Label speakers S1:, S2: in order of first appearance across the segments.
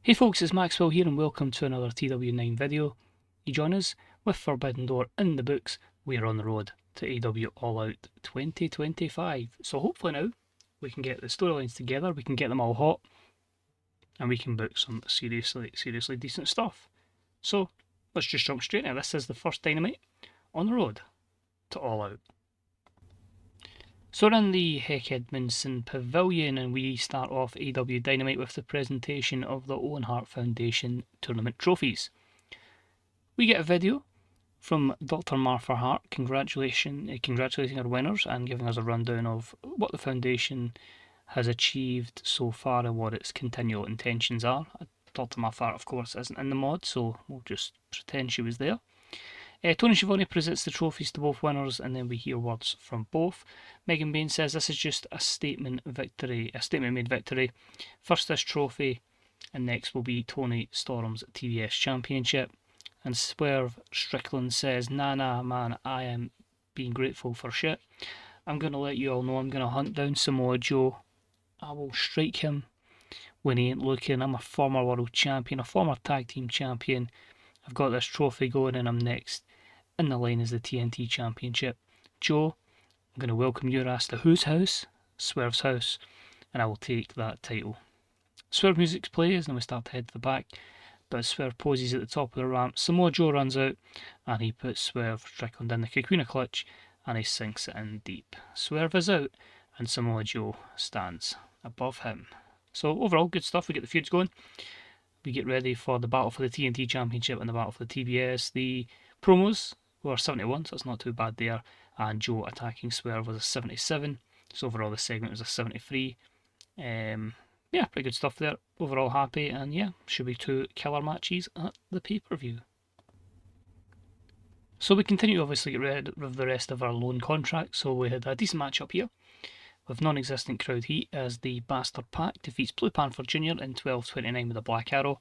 S1: Hey folks, it's Maxwell here and welcome to another TW9 video. You join us with Forbidden Door in the books. We are on the road to AEW All Out 2025. So hopefully now we can get the storylines together, we can get them all hot, and we can book some seriously decent stuff. So let's just jump straight in. This is the first Dynamite on the road to All Out. So we're in the Heck Edmondson Pavilion and we start off AEW Dynamite with the presentation of the Owen Hart Foundation tournament trophies. We get a video from Dr. Martha Hart congratulating our winners and giving us a rundown of what the foundation has achieved so far and what its continual intentions are. Dr. Martha Hart, of course, isn't in the mod, so we'll just pretend she was there. Tony Schiavone presents the trophies to both winners, and then we hear words from both. Megan Bain says this is just a statement made victory. First this trophy, and next will be Tony Storm's TBS Championship. And Swerve Strickland says, nah, man, I am being grateful for shit. I'm going to let you all know I'm going to hunt down Samoa Joe. I will strike him when he ain't looking. I'm a former world champion, a former tag team champion. I've got this trophy going and I'm next in the line is the TNT Championship. Joe, I'm going to welcome your ass to whose house? Swerve's house, and I will take that title. Swerve music plays and we start to head to the back, but as Swerve poses at the top of the ramp, Samoa Joe runs out and he puts Swerve Strickland in the Kakuna clutch and he sinks it in deep. Swerve is out and Samoa Joe stands above him. So overall, good stuff. We get the feuds going. We get ready for the battle for the TNT Championship and the battle for the TBS. The promos were 71, so it's not too bad there. And Joe attacking Swerve was a 77. So overall, the segment was a 73. Yeah, pretty good stuff there. Overall, happy. And yeah, should be two killer matches at the pay-per-view. So we continue, obviously, get rid of the rest of our loan contracts. So we had a decent match up here with non-existent crowd heat as the Bastard Pack defeats Blue Panther Jr. in 12:29 with a Black Arrow.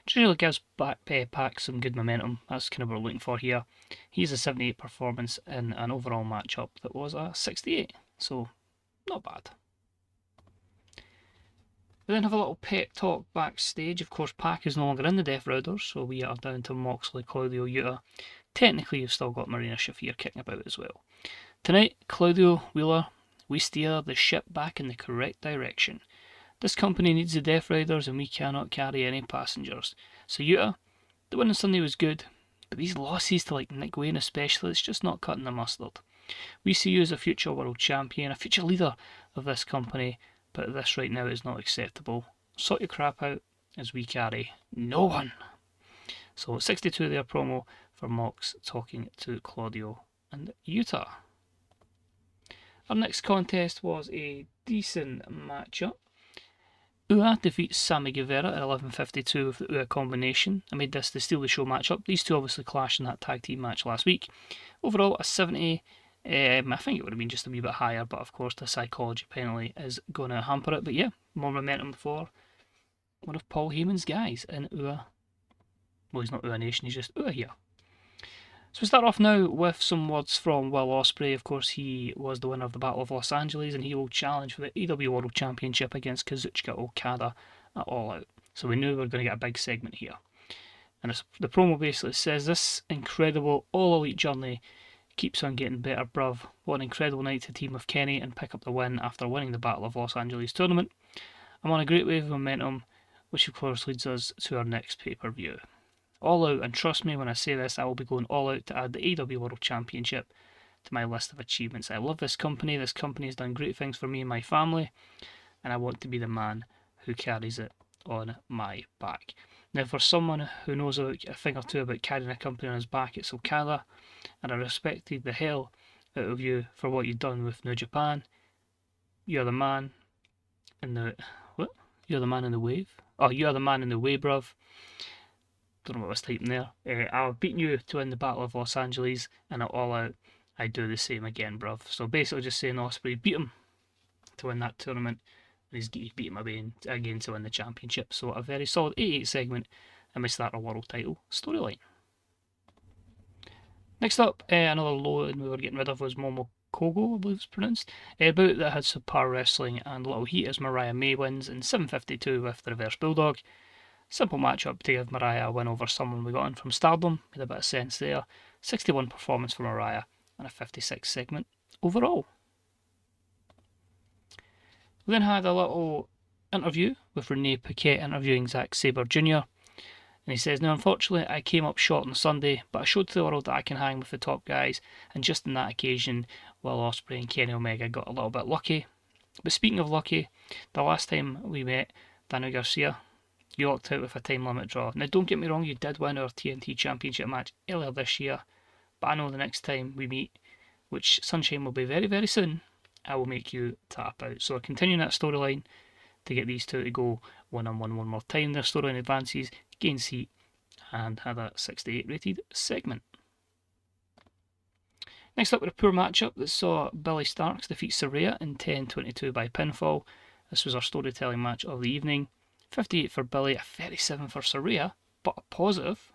S1: Generally gives Pack some good momentum. That's kind of what we're looking for here. He's a 78 performance in an overall matchup that was a 68, so not bad. We then have a little pep talk backstage. Of course, Pack is no longer in the Death Riders, so we are down to Moxley, Claudio, Yuta. Technically, you've still got Marina Shafir kicking about as well. Tonight, Claudio, Wheeler, we steer the ship back in the correct direction. This company needs the Death Riders and we cannot carry any passengers. So Yuta, the win on Sunday was good, but these losses to like Nick Wayne especially, it's just not cutting the mustard. We see you as a future world champion, a future leader of this company, but this right now is not acceptable. Sort your crap out as we carry no one. So 62 there promo for Mox talking to Claudio and Yuta. Our next contest was a decent matchup. Ua defeats Sammy Guevara at 11:52 with the Ua combination. I made this the Steal the Show matchup. These two obviously clashed in that tag team match last week. Overall, a 70. I think it would have been just a wee bit higher, but of course the psychology penalty is going to hamper it. But yeah, more momentum for one of Paul Heyman's guys in Ua. Well, he's not Ua Nation, he's just Ua here. So we start off now with some words from Will Ospreay. Of course, he was the winner of the Battle of Los Angeles, and he will challenge for the AEW World Championship against Kazuchika Okada at All Out. So we knew we were going to get a big segment here. And the promo basically says, this incredible all-elite journey keeps on getting better, bruv. What an incredible night to team with Kenny and pick up the win after winning the Battle of Los Angeles tournament. I'm on a great wave of momentum, which of course leads us to our next pay-per-view. All Out, and trust me when I say this, I will be going all out to add the AEW World Championship to my list of achievements. I love this company. This company has done great things for me and my family, and I want to be the man who carries it on my back. Now, for someone who knows a thing or two about carrying a company on his back, it's Okada, and I respected the hell out of you for what you've done with New Japan. You're the man in the... What? You're the man in the wave? Oh, you're the man in the way, bruv. Don't know what I was typing there. I've beaten you to win the Battle of Los Angeles, and at All Out, I do the same again, bruv. So basically just saying Ospreay beat him to win that tournament, and he's beat him again to win the championship. So a very solid 88 segment, and we start a world title storyline. Next up, another loan we were getting rid of was Momo Kogo, I believe it's pronounced. A bout that had subpar wrestling and little heat as Mariah May wins in 7:52 with the reverse bulldog. Simple matchup to give Mariah a win over someone we got in from Stardom. Made a bit of sense there. 61 performance for Mariah and a 56 segment overall. We then had a little interview with Renee Paquette interviewing Zack Sabre Jr. And he says, now unfortunately I came up short on Sunday, but I showed to the world that I can hang with the top guys, and just on that occasion, Will Ospreay and Kenny Omega got a little bit lucky. But speaking of lucky, the last time we met, Daniel Garcia, you walked out with a time limit draw. Now don't get me wrong, you did win our TNT Championship match earlier this year, but I know the next time we meet, which Sunshine will be very, very soon, I will make you tap out. So continuing that storyline to get these two to go one-on-one one more time. Their storyline advances, gains heat, and had a 68 rated segment. Next up, with a poor matchup that saw Billy Starks defeat Saraya in 10-22 by pinfall. This was our storytelling match of the evening. 58 for Billy, a 37 for Saraya, but a positive.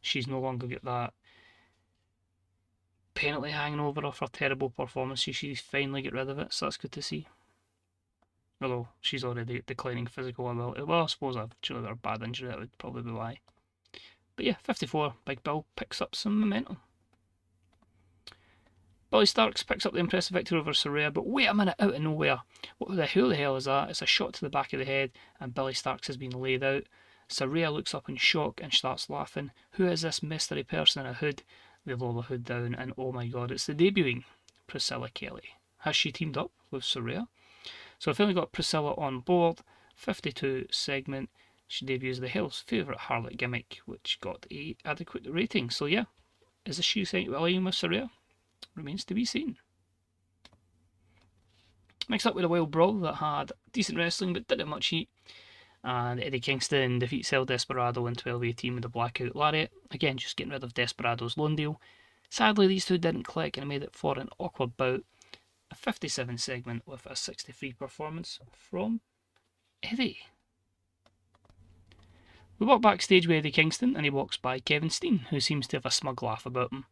S1: She's no longer got that penalty hanging over her for terrible performances. She's finally got rid of it, so that's good to see. Although she's already declining physical ability. Well, I suppose actually with her bad injury, that would probably be why. But yeah, 54, Big Bill picks up some momentum. Billy Starks picks up the impressive victory over Saraya, but wait a minute, out of nowhere. Who the hell is that? It's a shot to the back of the head, and Billy Starks has been laid out. Saraya looks up in shock and starts laughing. Who is this mystery person in a hood? They lower the hood down, and oh my god, it's the debuting Priscilla Kelly. Has she teamed up with Saraya? So I finally got Priscilla on board. 52 segment. She debuts the Hell's favourite harlot gimmick, which got a adequate rating. So yeah, is this she saying aligning with Saraya? Remains to be seen. Next up, with a wild brawl that had decent wrestling but didn't have much heat. And Eddie Kingston defeats El Desperado in 12-18 with a blackout lariat. Again, just getting rid of Desperado's loan deal. Sadly, these two didn't click and made it for an awkward bout. A 57 segment with a 63 performance from Eddie. We walk backstage with Eddie Kingston and he walks by Kevin Steen, who seems to have a smug laugh about him.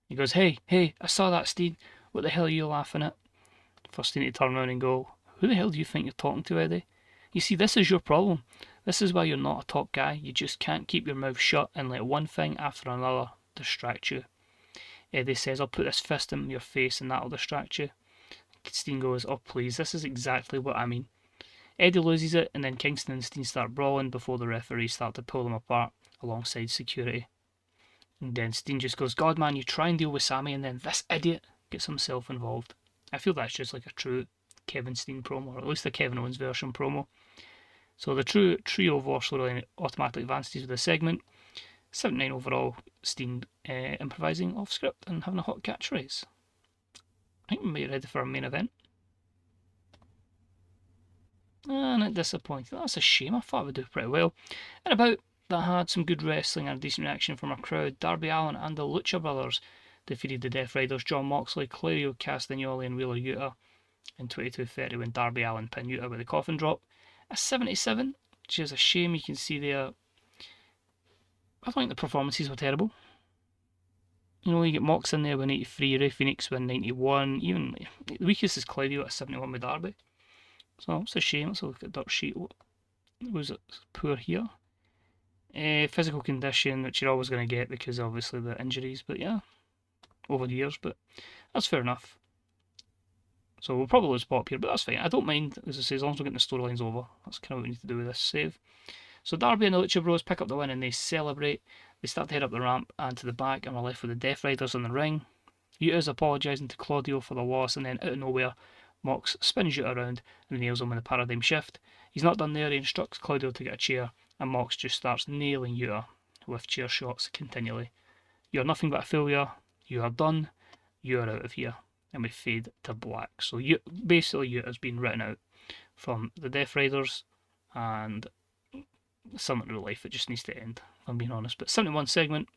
S1: He goes, hey, I saw that, Steen. What the hell are you laughing at? First Steen to turn around and go, who the hell do you think you're talking to, Eddie? You see, this is your problem. This is why you're not a top guy. You just can't keep your mouth shut and let one thing after another distract you. Eddie says, I'll put this fist in your face and that'll distract you. Steen goes, oh please, this is exactly what I mean. Eddie loses it, and then Kingston and Steen start brawling before the referees start to pull them apart alongside security. And then Steen just goes, God man, you try and deal with Sammy, and then this idiot gets himself involved. I feel that's just like a true Kevin Steen promo, or at least a Kevin Owens version promo. So the true trio of storyline automatically advances with the segment. 79 overall, Steen improvising off script and having a hot catchphrase. I think we might be ready for our main event. And it disappointed. That's a shame. I thought we'd do pretty well. And about that had some good wrestling and a decent reaction from our crowd. Darby Allin and the Lucha Brothers defeated the Death Riders, John Moxley, Claudio Castagnoli and Wheeler Yuta in 22:30 when Darby Allin pinned Yuta with a coffin drop. A 77, which is a shame. You can see there, I don't think the performances were terrible. You know, you get Mox in there with 83, Ray Phoenix with 91, even the weakest is Claudio at 71 with Darby. So it's a shame. Let's look at Dirt Sheet. Was it poor here? Physical condition, which you're always going to get because obviously the injuries, but yeah, over the years, but that's fair enough. So we'll probably lose Pop here, but that's fine. I don't mind, as I say, as long as we're getting the storylines over. That's kind of what we need to do with this save. So Darby and the Lucha Bros pick up the win and they celebrate. They start to head up the ramp and to the back, and we're left with the Death Riders in the ring. Yuta's apologising to Claudio for the loss, and then out of nowhere, Mox spins Yuta around and nails him with a paradigm shift. He's not done there, he instructs Claudio to get a chair, and Mox just starts nailing Yuta with chair shots continually. You're nothing but a failure, you are done, you are out of here. And we fade to black. So basically Yuta's been written out from the Death Riders, and some in real life it just needs to end, if I'm being honest. But 71 segment.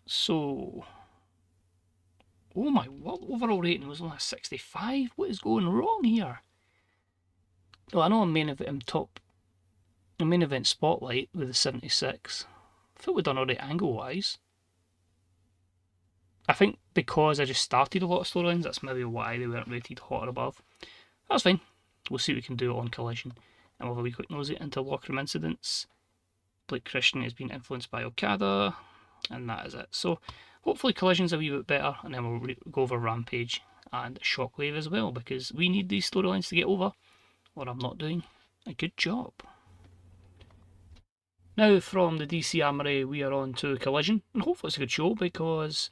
S1: So, oh my, what overall rating was only a 65? What is going wrong here? Well, I know I'm main event spotlight with the 76. I thought we'd done alright angle wise. I think because I just started a lot of storylines, that's maybe why they weren't rated hot or above. That's fine. We'll see what we can do on Collision I'll have a wee quick nosy into locker room incidents. Blake Christian has been influenced by Okada, and that is it. So hopefully Collision's a wee bit better, and then we'll go over Rampage and Shockwave as well, because we need these storylines to get over, or I'm not doing a good job. Now from the DC Armory we are on to Collision, and hopefully it's a good show, because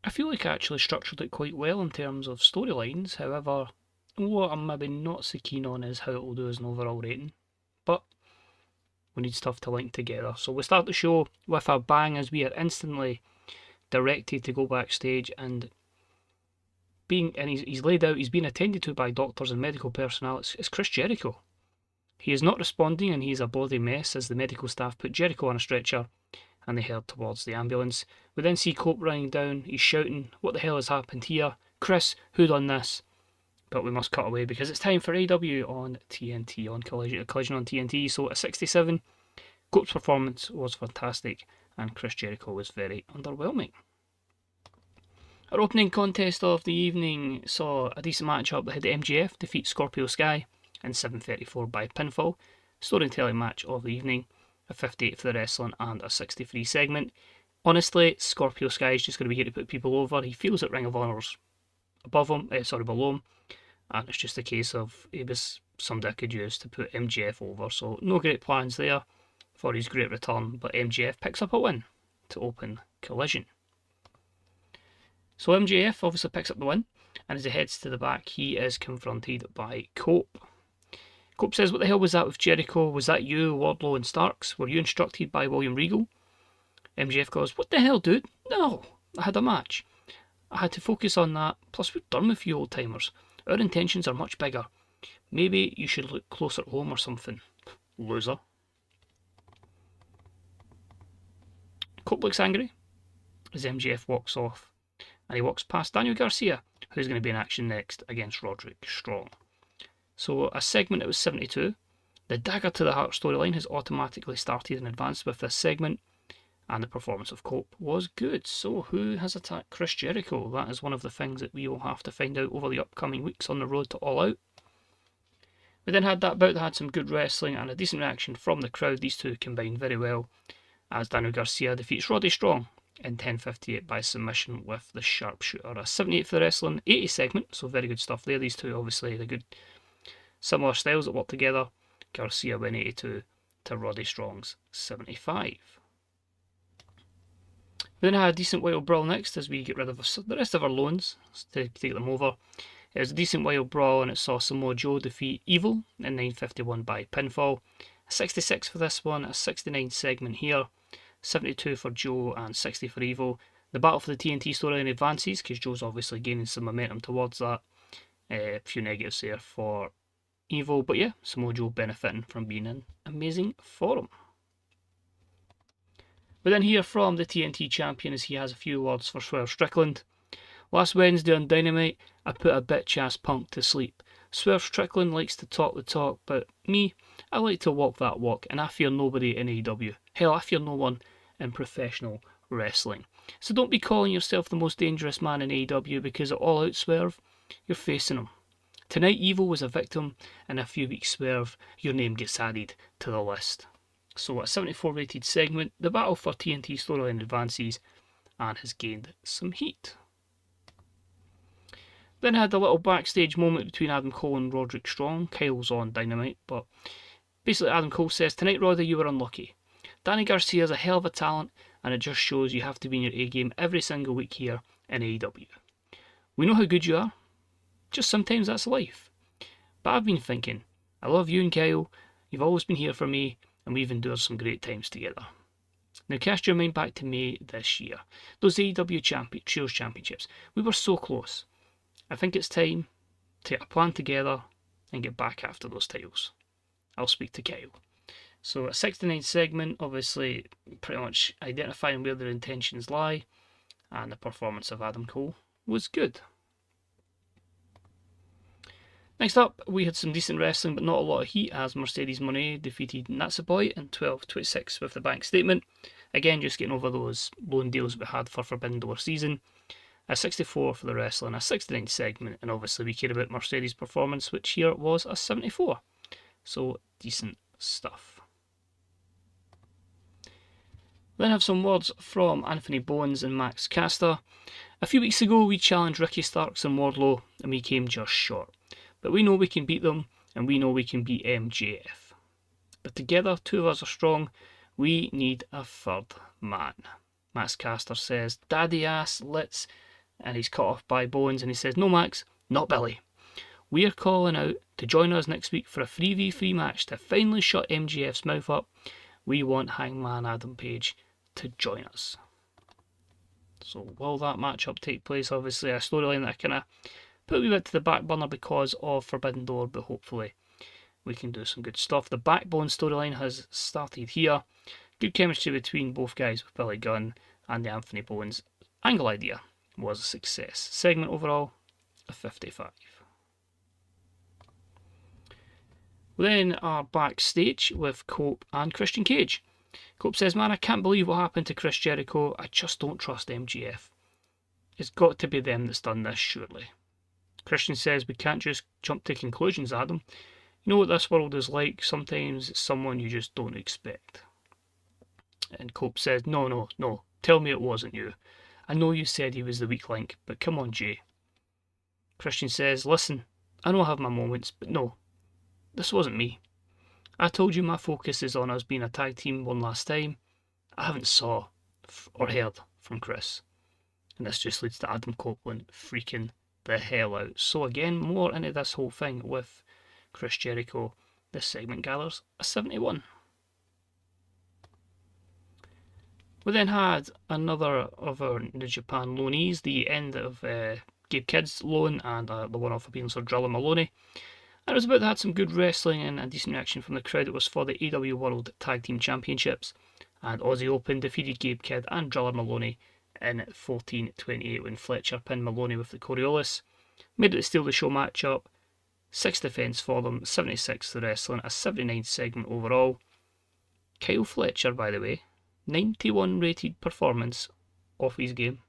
S1: I feel like I actually structured it quite well in terms of storylines. However, what I'm maybe not so keen on is how it will do as an overall rating, but we need stuff to link together. So we start the show with a bang as we are instantly directed to go backstage, and he's laid out, he's being attended to by doctors and medical personnel. It's Chris Jericho. He is not responding, and he's a bloody mess as the medical staff put Jericho on a stretcher and they head towards the ambulance. We then see Cope running down, he's shouting, "What the hell has happened here? Chris, who done this?" But we must cut away because it's time for AEW on TNT, on Collision on TNT. So at 67, Cope's performance was fantastic and Chris Jericho was very underwhelming. Our opening contest of the evening saw a decent matchup that had MJF defeat Scorpio Sky in 7:34 by pinfall. Storytelling match of the evening, a 58 for the wrestling and a 63 segment. Honestly, Scorpio Sky is just going to be here to put people over. He feels that Ring of Honor's below him, and it's just a case of he was somebody I could use to put MJF over. So no great plans there for his great return, but MJF picks up a win to open Collision. So MJF obviously picks up the win, and as he heads to the back, he is confronted by Cope. Cope says, "What the hell was that with Jericho? Was that you, Wardlow and Starks? Were you instructed by William Regal?" MJF goes, "What the hell, dude? No, I had a match. I had to focus on that. Plus, we're done with you old timers. Our intentions are much bigger. Maybe you should look closer at home or something, loser." Cope looks angry as MJF walks off, and he walks past Daniel Garcia, who's going to be in action next against Roderick Strong. So a segment that was 72. The Dagger to the Heart storyline has automatically started in advance with this segment, and the performance of Cope was good. So who has attacked Chris Jericho? That is one of the things that we will have to find out over the upcoming weeks on the road to All Out. We then had that bout that had some good wrestling and a decent reaction from the crowd. These two combined very well as Daniel Garcia defeats Roddy Strong in 10:58 by submission with the sharpshooter. A 78 for the wrestling, 80 segment, so very good stuff there. These two obviously the good similar styles that work together. Garcia win 82 to Roddy Strong's 75. We then had a decent wild brawl next as we get rid of the rest of our loans to take them over. It was a decent wild brawl and it saw Samoa Joe defeat Evil in 9:51 by pinfall. A 66 for this one, a 69 segment here, 72 for Joe and 60 for Evil. The battle for the TNT storyline advances because Joe's obviously gaining some momentum towards that. A few negatives there for Evil, but yeah, Samoa Joe benefiting from being in amazing form. We then hear from the TNT champion as he has a few words for Swerve Strickland. "Last Wednesday on Dynamite, I put a bitch-ass punk to sleep. Swerve Strickland likes to talk the talk, but me, I like to walk that walk, and I fear nobody in AEW. Hell, I fear no one in professional wrestling. So don't be calling yourself the most dangerous man in AEW because at All Out, Swerve, you're facing him. Tonight, Evil was a victim, and in a few weeks, Swerve, your name gets added to the list." So a 74 rated segment, the battle for TNT storyline advances and has gained some heat. Then I had a little backstage moment between Adam Cole and Roderick Strong. Kyle's on Dynamite, but basically Adam Cole says, "Tonight, Roddy, you were unlucky. Danny Garcia is a hell of a talent, and it just shows you have to be in your A game every single week here in AEW. We know how good you are, just sometimes that's life. But I've been thinking, I love you and Kyle, you've always been here for me, and we've endured some great times together. Now cast your mind back to May this year. Those AEW Trios Championships, we were so close. I think it's time to get a plan together and get back after those titles. I'll speak to Kyle." So a 69 segment, obviously pretty much identifying where their intentions lie, and the performance of Adam Cole was good. Next up, we had some decent wrestling but not a lot of heat as Mercedes Moné defeated Natsupoi in 12:26 with the bank statement. Again, just getting over those loan deals we had for Forbidden Door season. A 64 for the wrestling, a 69 segment, and obviously we care about Mercedes' performance, which here was a 74. So decent stuff. Then have some words from Anthony Bowens and Max Caster. A few weeks ago we challenged Ricky Starks and Wardlow and we came just short. But we know we can beat them and we know we can beat MJF. But together, two of us are strong. We need a third man. Max Caster says, "Daddy ass, let's..." And he's cut off by Bowens and he says, "No Max, not Billy. We're calling out to join us next week for a 3v3 match to finally shut MJF's mouth up. We want Hangman Adam Page to join us." So will that matchup take place? Obviously a storyline that I kind of put a wee bit to the back burner because of Forbidden Door, but hopefully we can do some good stuff. The Backbone storyline has started here. Good chemistry between both guys with Billy Gunn, and the Anthony Bowens angle idea was a success. Segment overall, a 55. We then are backstage with Cope and Christian Cage. Cope says, "Man, I can't believe what happened to Chris Jericho. I just don't trust MJF. It's got to be them that's done this, surely." Christian says, "We can't just jump to conclusions, Adam. You know what this world is like. Sometimes it's someone you just don't expect." And Cope says, No. Tell me it wasn't you. I know you said he was the weak link, but come on, Jay." Christian says, "Listen, I know I have my moments, but no, this wasn't me. I told you my focus is on us being a tag team one last time. I haven't saw or heard from Chris." And this just leads to Adam Copeland freaking the hell out. So again, more into this whole thing with Chris Jericho. This segment gathers a 71. We then had another of our New Japan loanees, the end of Gabe Kidd's loan and the one-off appearance of Driller Maloney. And it was about that had some good wrestling and a decent reaction from the crowd. It was for the AEW World Tag Team Championships. And Aussie Open defeated Gabe Kidd and Driller Maloney in 14:28 when Fletcher pinned Maloney with the Coriolis. Made it the Steal the Show matchup. 6 defence for them, 76 the wrestling, a 79 segment overall. Kyle Fletcher, by the way, 91 rated performance off his game.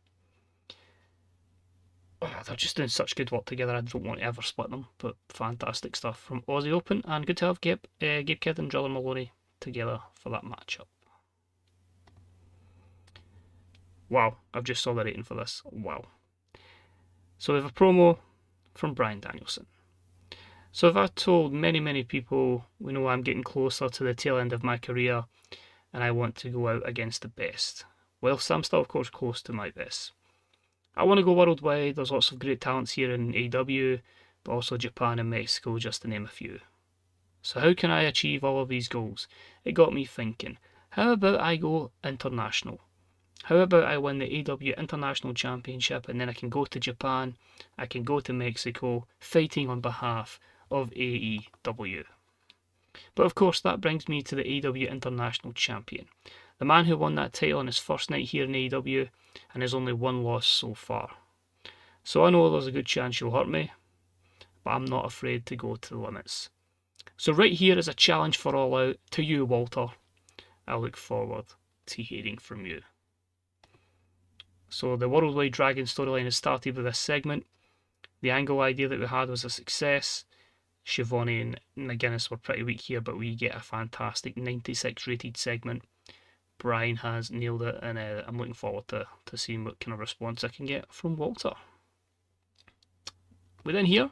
S1: Oh, they're just doing such good work together. I don't want to ever split them, but fantastic stuff from Aussie Open, and good to have Gabe Kidd and Driller Maloney together for that matchup. Wow, I've just saw the rating for this. Wow. So we have a promo from Bryan Danielson. "So I've told many people, we know I'm getting closer to the tail end of my career and I want to go out against the best. Whilst I'm still of course close to my best. I want to go worldwide. There's lots of great talents here in AEW, but also Japan and Mexico, just to name a few. So how can I achieve all of these goals? It got me thinking, how about I go international? How about I win the AEW International Championship and then I can go to Japan, I can go to Mexico, fighting on behalf of AEW. But of course that brings me to the AEW International Champion, the man who won that title on his first night here in AEW and has only one loss so far. So I know there's a good chance you'll hurt me, but I'm not afraid to go to the limits. So right here is a challenge for All Out to you, Walter. I look forward to hearing from you." So the Worldwide Dragon storyline has started with this segment. The angle idea that we had was a success. Schiavone and McGuinness were pretty weak here, but we get a fantastic 96 rated segment. Bryan has nailed it, and I'm looking forward to seeing what kind of response I can get from Walter. We then hear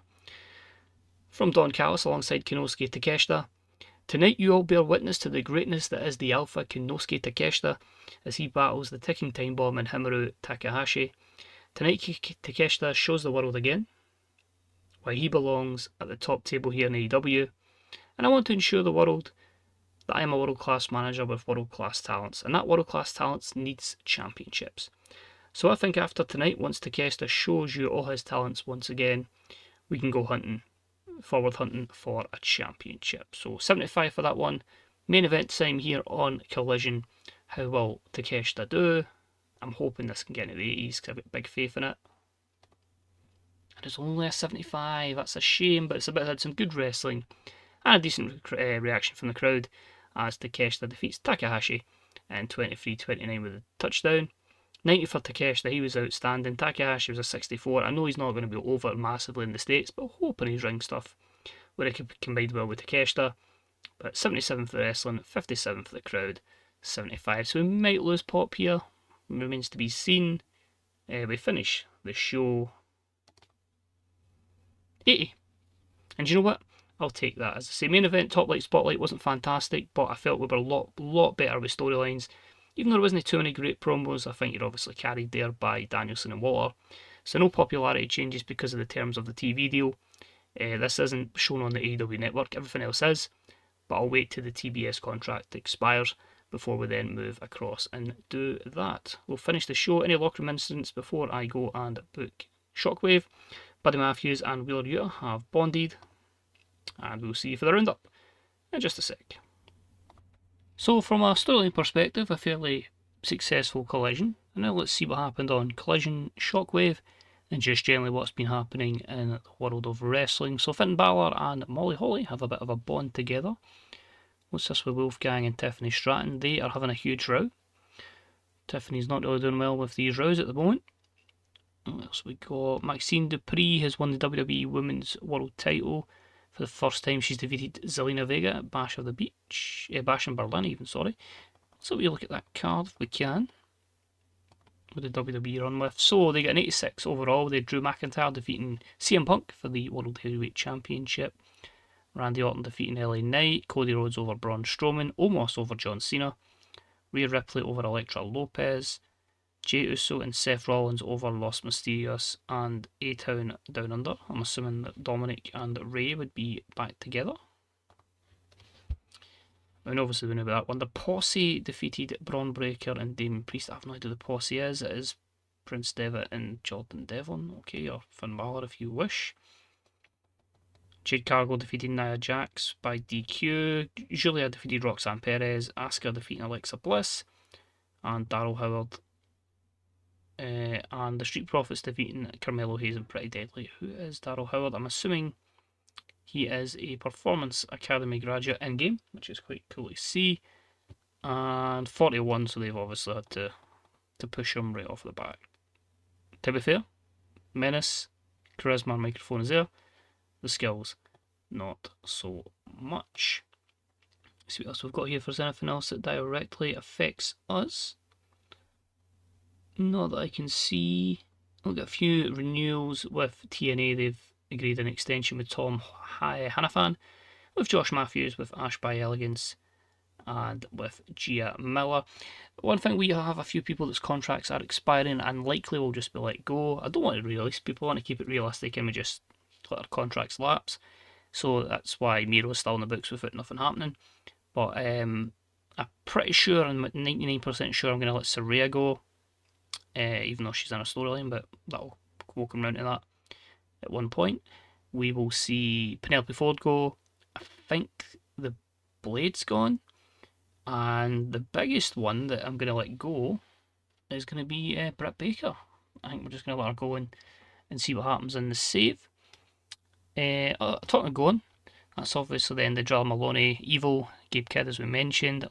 S1: from Don Callis alongside Konosuke Takeshita. "Tonight you all bear witness to the greatness that is the Alpha Konosuke Takeshita as he battles the ticking time bomb in Himuro Takahashi. Tonight Takeshita shows the world again why he belongs at the top table here in AEW, and I want to ensure the world that I am a world-class manager with world-class talents, and that world-class talents needs championships. So I think after tonight, once Takeshita shows you all his talents once again, we can go hunting for a championship." So 75 for that one. Main event time here on Collision. How will Takeshita do? I'm hoping this can get into the 80s because I've got big faith in it. And it's only a 75. That's a shame, but it's about had some good wrestling and a decent reaction from the crowd as Takeshita defeats Takahashi in 23-29 with a touchdown. 90 for Takeshita, he was outstanding. Takahashi was a 64. I know he's not going to be over massively in the States, but hoping his ring stuff where it could be combined well with Takeshita. But 77 for the wrestling, 57 for the crowd, 75. So we might lose pop here. Remains to be seen. We finish the show 80. And you know what? I'll take that. As I say, main event, Top Light Spotlight wasn't fantastic, but I felt we were a lot better with storylines. Even though there wasn't too many great promos, I think you're obviously carried there by Danielson and Waller. So no popularity changes because of the terms of the TV deal. This isn't shown on the AEW network, everything else is, but I'll wait till the TBS contract expires before we then move across and do that. We'll finish the show. Any locker room incidents before I go and book Shockwave? Buddy Matthews and Wheeler Yuta have bonded, and we'll see you for the roundup in just a sec. So from a storyline perspective, a fairly successful Collision. And now let's see what happened on Collision Shockwave and just generally what's been happening in the world of wrestling. So Finn Balor and Molly Holly have a bit of a bond together. What's this with Wolfgang and Tiffany Stratton? They are having a huge row. Tiffany's not really doing well with these rows at the moment. What else we got? Maxine Dupree has won the WWE Women's World Title. For the first time, she's defeated Zelina Vega at Bash in Berlin even, sorry. So we look at that card if we can. With the WWE run with. So they get an 86 overall. They had Drew McIntyre defeating CM Punk for the World Heavyweight Championship. Randy Orton defeating LA Knight. Cody Rhodes over Braun Strowman. Omos over John Cena. Rhea Ripley over Elektra Lopez. Jey Uso and Seth Rollins over Los Mysterios and A-Town Down Under. I'm assuming that Dominic and Ray would be back together. And obviously we know about that one. The Posse defeated Braun Breaker and Damon Priest. I have no idea who the Posse is. It is Prince Devitt and Jordan Devlin. Okay, or Finn Balor if you wish. Jade Cargill defeated Nia Jax by DQ. Julia defeated Roxanne Perez. Asuka defeating Alexa Bliss. And Darryl Howard and the Street Profits defeating Carmelo Hayes and Pretty Deadly. Who is Darryl Howard? I'm assuming he is a Performance Academy graduate in game, which is quite cool to see. And 41, so they've obviously had to push him right off the bat. To be fair, menace, charisma, and microphone is there. The skills, not so much. Let's see what else we've got here. If there's anything else that directly affects us. Not that I can see. We've got a few renewals with TNA. They've agreed an extension with Tom Hannafan, with Josh Matthews, with Ash by Elegance, and with Gia Miller. One thing, we have a few people whose contracts are expiring and likely will just be let go. I don't want to release people, I want to keep it realistic and we just let our contracts lapse. So that's why Miro's still in the books without nothing happening. But I'm pretty sure, I'm 99% sure I'm going to let Saraya go. Even though she's in a storyline, but we'll come round to that at one point. We will see Penelope Ford go. I think the Blade's gone. And the biggest one that I'm going to let go is going to be Britt Baker. I think we're just going to let her go and see what happens in the save. Talking of going, that's obviously then the Drella Maloney, Evil, Gabe Kidd as we mentioned.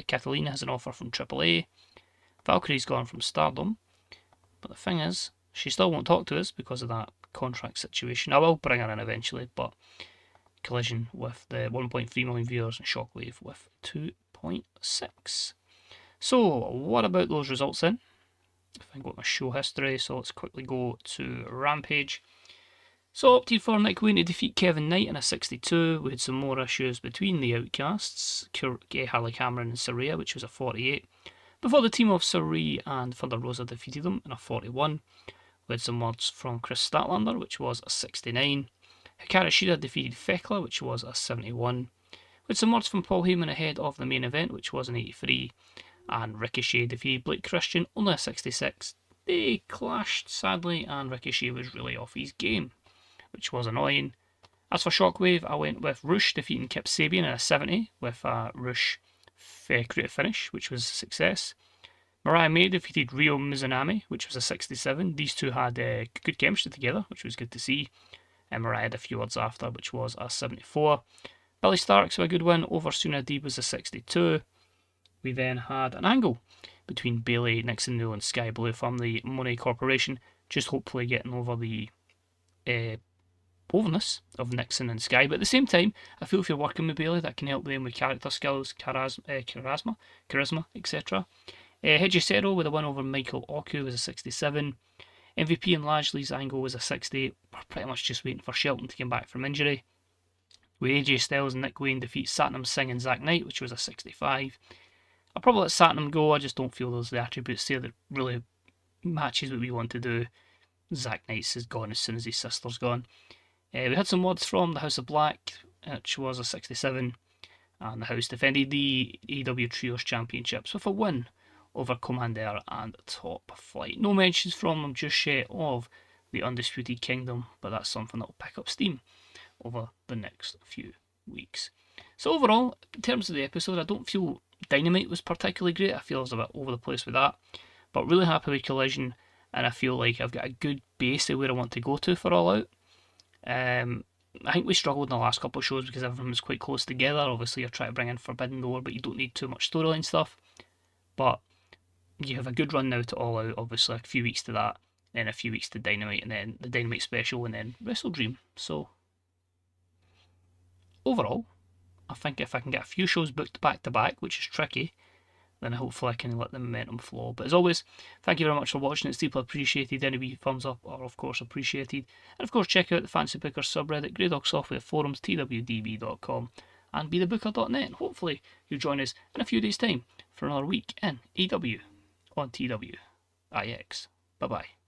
S1: Catalina has an offer from AAA. Valkyrie's gone from Stardom, but the thing is, she still won't talk to us because of that contract situation. I will bring her in eventually, but Collision with the 1.3 million viewers and Shockwave with 2.6. So, what about those results then? If I got my show history, so let's quickly go to Rampage. So, opted for Nick Wayne to defeat Kevin Knight in a 62. We had some more issues between the Outcasts, Harley Cameron and Saraya, which was a 48. Before the team of Sarai and Thunder Rosa defeated them in a 41. We had some words from Chris Statlander, which was a 69. Hikaru Shida defeated Thekla, which was a 71. We had some words from Paul Heyman ahead of the main event, which was an 83. And Ricochet defeated Blake Christian, only a 66. They clashed, sadly, and Ricochet was really off his game, which was annoying. As for Shockwave, I went with Rush defeating Kip Sabian in a 70, with a Rush creative finish, which was a success. Mariah May defeated Ryo Mizunami, which was a 67. These two had good chemistry together, which was good to see. And Mariah had a few words after, which was a 74. Billy Starks with a good win over Suna Deeb was a 62. We then had an angle between Bayley, Nixon Newell and Sky Blue from the Monet Corporation, just hopefully getting over the overness of Nixon and Sky, but at the same time, I feel if you're working with Bailey, that can help them with character skills, charisma, etc. Hejisero with a win over Michael Oku was a 67. MVP and Lashley's angle was a 60. We're pretty much just waiting for Shelton to come back from injury. With AJ Styles and Nick Wayne defeat Satnam Singh and Zack Knight, which was a 65. I'll probably let Satnam go, I just don't feel those are the attributes there that really matches what we want to do. Zack Knight's is gone as soon as his sister's gone. We had some mods from the House of Black, which was a 67, and the House defended the AEW Trios Championships with a win over Commander and Top Flight. No mentions from them just yet of the Undisputed Kingdom, but that's something that will pick up steam over the next few weeks. So overall, in terms of the episode, I don't feel Dynamite was particularly great. I feel I was a bit over the place with that, but really happy with Collision, and I feel like I've got a good base of where I want to go to for All Out. I think we struggled in the last couple of shows because everyone was quite close together. Obviously, you're trying to bring in Forbidden Door, but you don't need too much storyline stuff. But you have a good run now to All Out, obviously, a few weeks to that, then a few weeks to Dynamite, and then the Dynamite special, and then Wrestle Dream. So, overall, I think if I can get a few shows booked back to back, which is tricky, then hopefully I can let the momentum flow. But as always, thank you very much for watching. It's deeply appreciated. Any wee thumbs up are of course appreciated. And of course check out the Fancy Bookers subreddit, Grey Dog Software forums, twdb.com and bethebooker.net. Hopefully you'll join us in a few days' time for another week in AEW on TWIX. Bye bye.